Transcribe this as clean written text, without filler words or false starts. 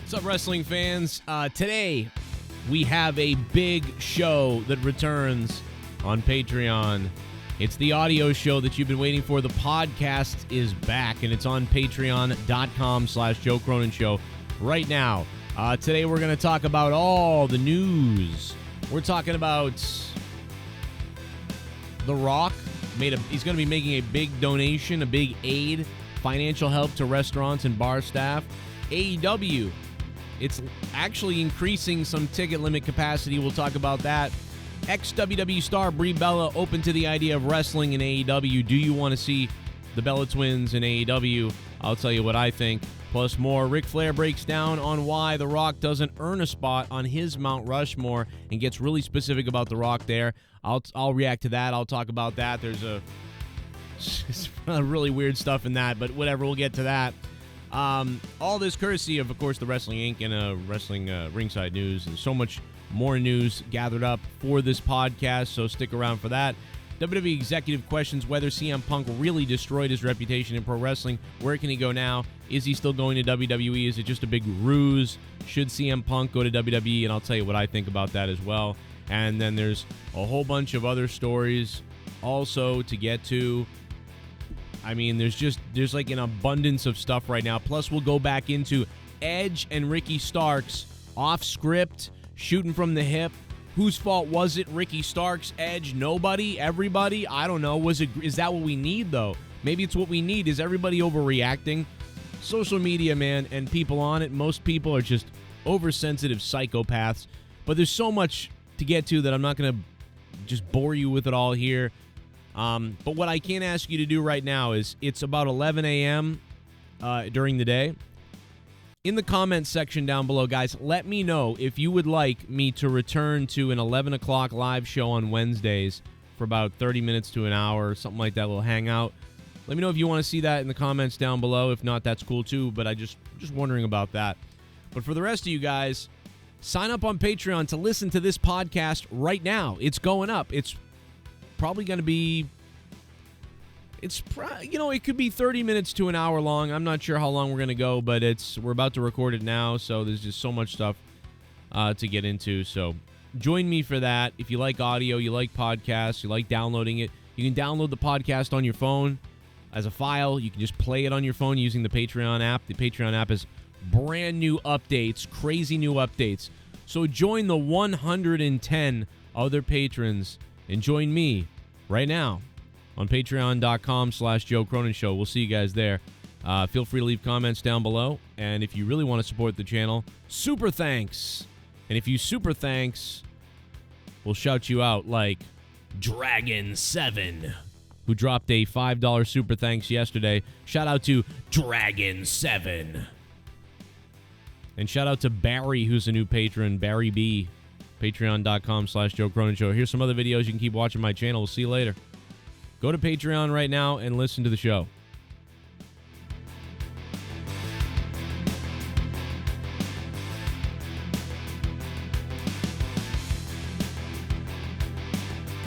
What's up, wrestling fans? Today, we have a big show that returns on Patreon. It's the audio show that you've been waiting for. The podcast is back, and it's on patreon.com/Joe Cronin Show right now. Today, we're going to talk about all the news. We're talking about The Rock. He's going to be making a big donation, a big aid, financial help to restaurants and bar staff. AEW. It's actually increasing some ticket limit capacity. We'll talk about that. Ex-WWE star Brie Bella open to the idea of wrestling in AEW. Do you want to see the Bella Twins in AEW? I'll tell you what I think. Plus more. Ric Flair breaks down on why The Rock doesn't earn a spot on his Mount Rushmore and gets really specific about The Rock there. I'll react to that. I'll talk about that. There's a really weird stuff in that, but whatever. We'll get to that. All this courtesy of course, the Wrestling Inc. and Wrestling Ringside News, and so much more news gathered up for this podcast, so stick around for that. WWE executive questions whether CM Punk really destroyed his reputation in pro wrestling. Where can he go now? Is he still going to WWE? Is it just a big ruse? Should CM Punk go to WWE? And I'll tell you what I think about that as well. And then there's a whole bunch of other stories also to get to. I mean, there's like an abundance of stuff right now. Plus, we'll go back into Edge and Ricky Starks off script, shooting from the hip. Whose fault was it? Ricky Starks, Edge, nobody, everybody? I don't know. Is that what we need, though? Maybe it's what we need. Is everybody overreacting? Social media, man, and people on it, most people are just oversensitive psychopaths. But there's so much to get to that I'm not going to just bore you with it all here. But what I can ask you to do right now is, it's about 11 a.m. During the day. In the comments section down below, guys, let me know if you would like me to return to an 11 o'clock live show on Wednesdays for about 30 minutes to an hour, something like that. We'll hang out. Let me know if you want to see that in the comments down below. If not, that's cool too, but I just wondering about that. But for the rest of you guys, sign up on Patreon to listen to this podcast right now. It's going up. It's probably going to be, it could be 30 minutes to an hour long. I'm not sure how long we're going to go, but we're about to record it now, so there's just so much stuff to get into. So join me for that. If you like audio, you like podcasts, you like downloading it, you can download the podcast on your phone as a file. You can just play it on your phone using the Patreon app. The Patreon app has brand new updates, crazy new updates. So join the 110 other patrons and join me right now on patreon.com/Joe Cronin Show. We'll see you guys there. Feel free to leave comments down below. And if you really want to support the channel, super thanks. And if you super thanks, we'll shout you out like Dragon7, who dropped a $5 super thanks yesterday. Shout out to Dragon7. And shout out to Barry, who's a new patron, Barry B. Patreon.com/Joe Cronin Show. Here's some other videos. You can keep watching my channel. We'll see you later. Go to Patreon right now and listen to the show.